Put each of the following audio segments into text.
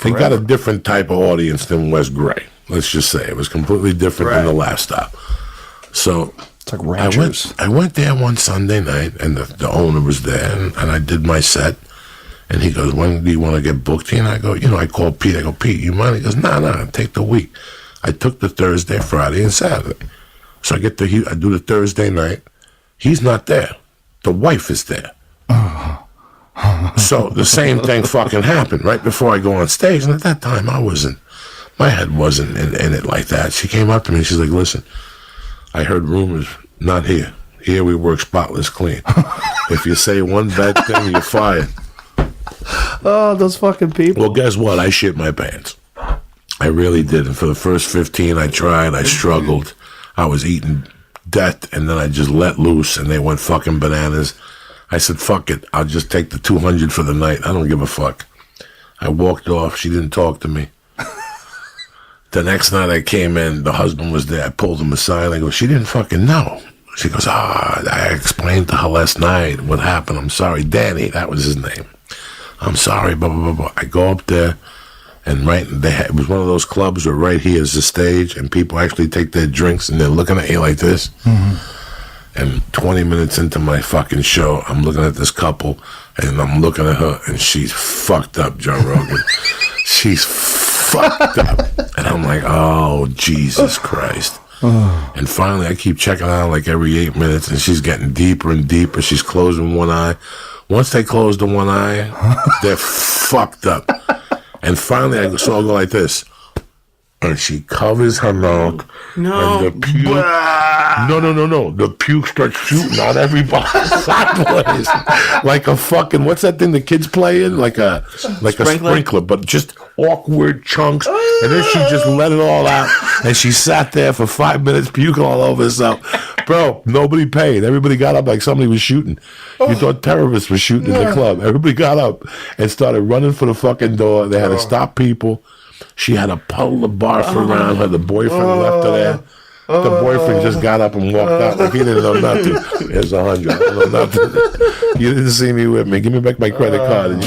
He got a different type of audience than Wes Gray. Let's just say it was completely different than the last stop. So it's like ranchers. I went there one Sunday night, and the owner was there, and I did my set. And he goes, when do you want to get booked? And I go, I called Pete. I go, Pete, you mind? He goes, no, take the week. I took the Thursday, Friday, and Saturday. So I do the Thursday night. He's not there. The wife is there. So the same thing fucking happened right before I go on stage. And at that time, my head wasn't in it like that. She came up to me and she's like, listen, I heard rumors, not here. Here we work spotless clean. If you say one bad thing, you're fired. Oh, those fucking people. Well, guess what? I shit my pants. I really did. And for the first 15, I tried. I struggled. I was eating death, and then I just let loose, and they went fucking bananas. I said, fuck it. I'll just take the 200 for the night. I don't give a fuck. I walked off. She didn't talk to me. The next night I came in, the husband was there. I pulled him aside. I go, she didn't fucking know. She goes, I explained to her last night what happened. I'm sorry. Danny, that was his name. I'm sorry, blah, blah, blah, blah. I go up there, and it was one of those clubs where right here is the stage, and people actually take their drinks, and they're looking at you like this. Mm-hmm. And 20 minutes into my fucking show, I'm looking at this couple, and I'm looking at her, and she's fucked up, Joe Rogan. She's fucked up. And I'm like, oh, Jesus Christ. And finally, I keep checking out like every 8 minutes, and she's getting deeper and deeper. She's closing one eye. Once they close the one eye, they're fucked up. And finally, I go like this. And she covers her mouth. No. And the puke. No. The puke starts shooting out everybody sideways. Like a fucking, what's that thing the kids play in? Like a sprinkler, but just awkward chunks. And then she just let it all out. And she sat there for 5 minutes puking all over herself. Bro, nobody paid. Everybody got up like somebody was shooting. You thought terrorists were shooting in the club. Everybody got up and started running for the fucking door. They had to stop people. She had a puddle of barf around her. The boyfriend left her there. The boyfriend just got up and walked out like he didn't know nothing. Here's 100. I don't know nothing. You didn't see me with me. Give me back my credit card. And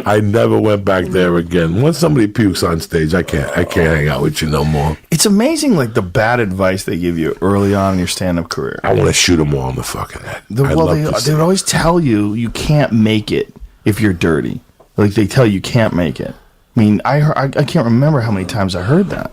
I never went back there again. Once somebody pukes on stage, I can't hang out with you no more. It's amazing, like the bad advice they give you early on in your stand-up career. I want to shoot them all in the fucking head. They would always tell you can't make it if you're dirty. Like they tell you can't make it. I mean, I can't remember how many times I heard that.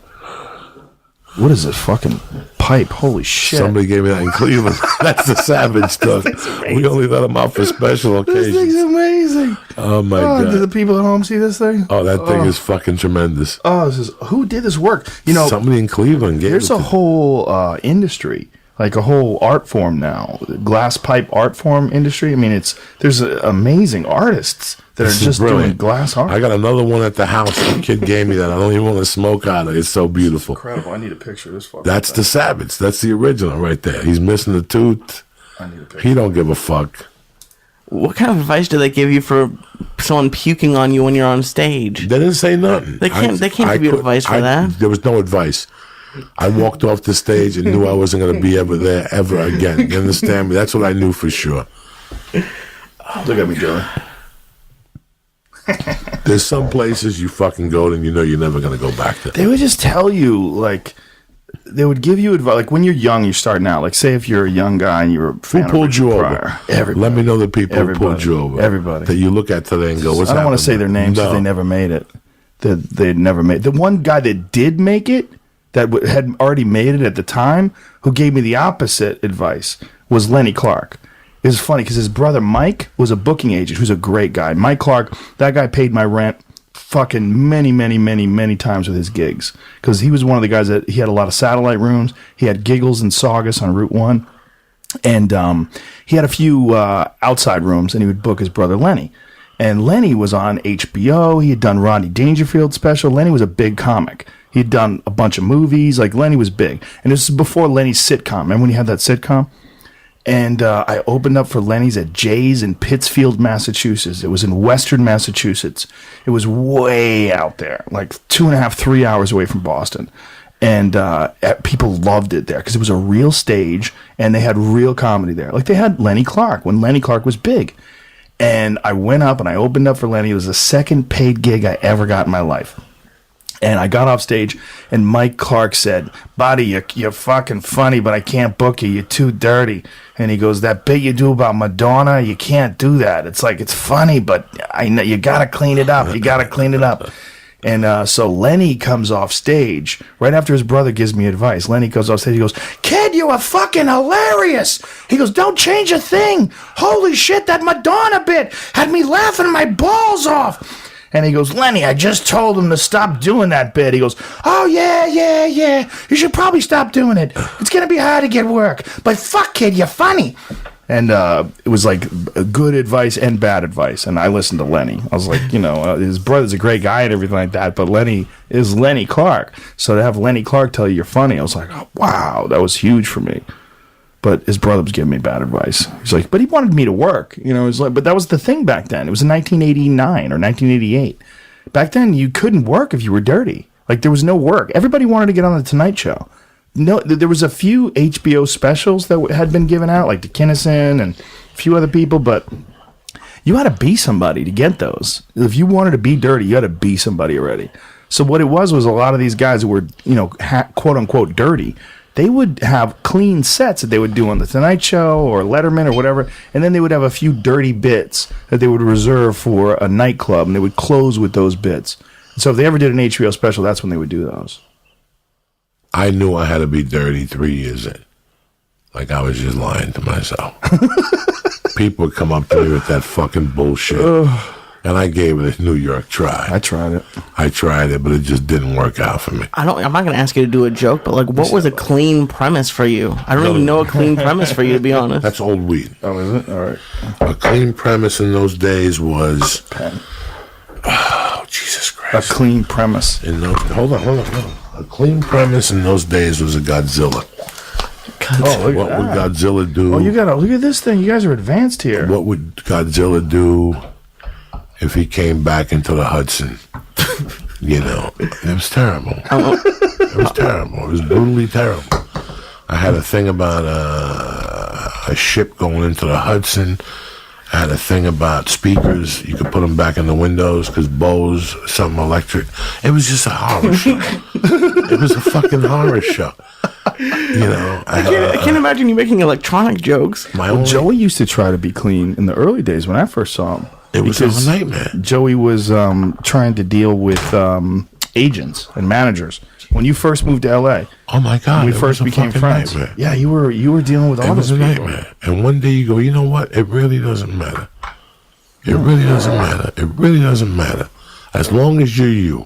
What is this fucking pipe? Holy shit. Somebody gave me that in Cleveland. That's the savage stuff. We only let them out for special occasions. This thing's amazing. Oh, my God. Did the people at home see this thing? Oh, that thing is fucking tremendous. Oh, who did this work? Somebody in Cleveland gave it. There's a whole industry, like a whole art form now. Glass pipe art form industry. I mean, there's amazing artists that are just doing glass art. I got another one at the house. The kid gave me that. I don't even want to smoke out of it. It's so beautiful. Incredible. I need a picture of this fucking That's thing. the Savage. That's the original right there. He's missing the tooth. I need a picture. He don't give a fuck. What kind of advice do they give you for someone puking on you when you're on stage? They didn't say nothing. They can't give you advice for that. There was no advice. I walked off the stage and knew I wasn't going to be ever there ever again. You understand me? That's what I knew for sure. Look at me, Joey. There's some places you fucking go and you know you're never going to go back to. They would just tell you, like, they would give you advice. Like, when you're young, you're starting out. Like, say if you're a young guy and you're a fan Who pulled you over? Everybody. Let me know the people who pulled you over. Everybody. That you look at today and go, what's I don't want to say their names because No. they never made it. They'd never made it. The one guy that did make it, that had already made it at the time, who gave me the opposite advice, was Lenny Clark. It was funny because his brother Mike was a booking agent who's a great guy. Mike Clark, that guy paid my rent fucking many times with his gigs because he was one of the guys that he had a lot of satellite rooms. He had Giggles and Saugus on Route 1. And he had a few outside rooms, and he would book his brother Lenny. And Lenny was on HBO. He had done Rodney Dangerfield special. Lenny was a big comic. He'd done a bunch of movies. Like, Lenny was big. And this is before Lenny's sitcom. Remember when he had that sitcom? And I opened up for Lenny's at Jay's in Pittsfield, Massachusetts. It was in Western Massachusetts. It was way out there, like 2.5, 3 hours away from Boston. And people loved it there because it was a real stage and they had real comedy there. Like, they had Lenny Clark when Lenny Clark was big. And I went up and I opened up for Lenny. It was the second paid gig I ever got in my life. And I got off stage, and Mike Clark said, "Buddy, you're fucking funny, but I can't book you. You're too dirty." And he goes, "That bit you do about Madonna, you can't do that. It's like, it's funny, but I know you got to clean it up. You got to clean it up." And so Lenny comes off stage right after his brother gives me advice. Lenny goes off stage. He goes, "Kid, you are fucking hilarious." He goes, "Don't change a thing. Holy shit, that Madonna bit had me laughing my balls off." And he goes, "Lenny, I just told him to stop doing that bit." He goes, "Oh, yeah. You should probably stop doing it. It's going to be hard to get work. But fuck, kid, you're funny." And it was like good advice and bad advice. And I listened to Lenny. I was like, his brother's a great guy and everything like that. But Lenny is Lenny Clark. So to have Lenny Clark tell you you're funny, I was like, oh, wow, that was huge for me. But his brother was giving me bad advice. He's like, but he wanted me to work. It was like, but that was the thing back then. It was in 1989 or 1988. Back then, you couldn't work if you were dirty. Like, there was no work. Everybody wanted to get on the Tonight Show. No, there was a few HBO specials that had been given out, like the Kinnison and a few other people, but you had to be somebody to get those. If you wanted to be dirty, you had to be somebody already. So what it was a lot of these guys who were, quote unquote dirty, they would have clean sets that they would do on the Tonight Show or Letterman or whatever, and then they would have a few dirty bits that they would reserve for a nightclub, and they would close with those bits. So if they ever did an HBO special, that's when they would do those. I knew I had to be dirty 3 years in. Like I was just lying to myself. People would come up to me with that fucking bullshit. And I gave it a New York try. I tried it, but it just didn't work out for me. I'm not gonna ask you to do a joke, but like, what was a clean premise for you? I don't even know a clean premise for you, to be honest. That's old weed. Oh, is it? All right. A clean premise in those days was... Oh, Jesus Christ. A clean premise. Hold on. A clean premise in those days was a Godzilla. Oh, what would Godzilla do? Oh, you gotta look at this thing. You guys are advanced here. What would Godzilla do if he came back into the Hudson? It was terrible. It was terrible. It was brutally terrible. I had a thing about a ship going into the Hudson. I had a thing about speakers. You could put them back in the windows because Bose, something electric. It was just a horror show. It was a fucking horror show. I can't imagine you making electronic jokes. Joey used to try to be clean in the early days when I first saw him. It was a nightmare. Joey was trying to deal with agents and managers. When you first moved to L.A. Oh my God! When we first became friends. Nightmare. Yeah, you were dealing with all those people. It was a nightmare. And one day you go, you know what? It really doesn't matter. It really doesn't matter. It really doesn't matter. As long as you're you.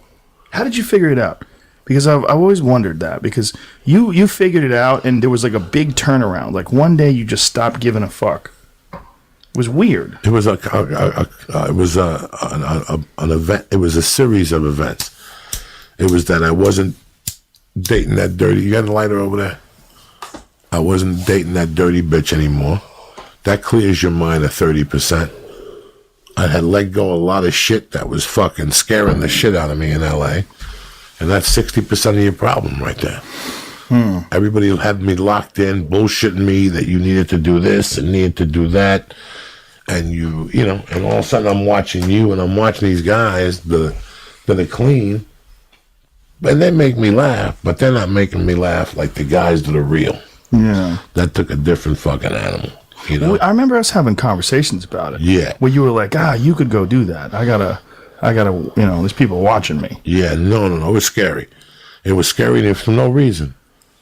How did you figure it out? Because I've always wondered that. Because you figured it out, and there was like a big turnaround. Like one day you just stopped giving a fuck. It was weird. It was an event. It was a series of events. It was that I wasn't dating that dirty. You got a lighter over there? I wasn't dating that dirty bitch anymore. That clears your mind of 30%. I had let go a lot of shit that was fucking scaring the shit out of me in LA. And that's 60% of your problem right there. Everybody had me locked in, bullshitting me that you needed to do this and needed to do that. And and all of a sudden I'm watching you and I'm watching these guys that are clean. And they make me laugh, but they're not making me laugh like the guys that are real. Yeah. That took a different fucking animal. Well, I remember us having conversations about it. Yeah. Where you were like, you could go do that. I gotta, there's people watching me. Yeah, no. It was scary. It was scary for no reason.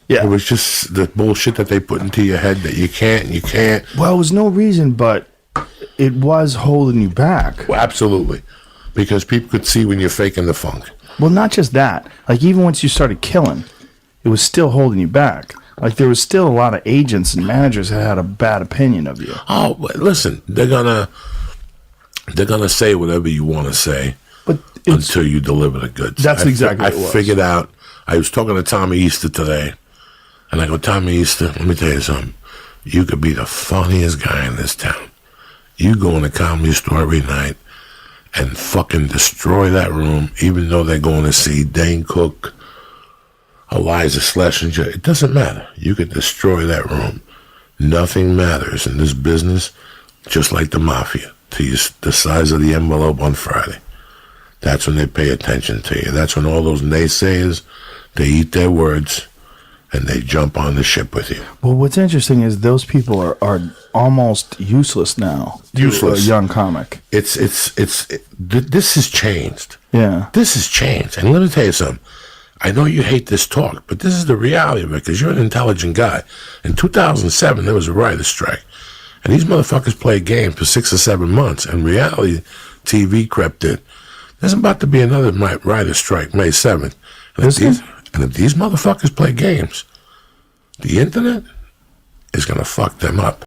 Yeah. It was just the bullshit that they put into your head that you can't. Well, it was no reason, but it was holding you back. Well, absolutely. Because people could see when you're faking the funk. Well, not just that. Like, even once you started killing, it was still holding you back. Like, there was still a lot of agents and managers that had a bad opinion of you. Oh, but listen, they're gonna say whatever you want to say, but until you deliver the goods. That's exactly what it was. I figured out. I was talking to Tommy Easter today, and I go, Tommy Easter, let me tell you something. You could be the funniest guy in this town. You go in a comedy store every night and fucking destroy that room, even though they're going to see Dane Cook, Eliza Schlesinger. It doesn't matter. You could destroy that room. Nothing matters in this business, just like the mafia. to the size of the envelope on Friday. That's when they pay attention to you. That's when all those naysayers, they eat their words and they jump on the ship with you. Well, what's interesting is those people are almost useless now. Useless. To a young comic. This has changed. Yeah. This has changed. And let me tell you something. I know you hate this talk, but this is the reality of it because you're an intelligent guy. In 2007, there was a writer's strike. And these motherfuckers played games for 6 or 7 months. And reality TV crept in. There's about to be another writer's strike May 7th. And if these motherfuckers play games, the internet is going to fuck them up.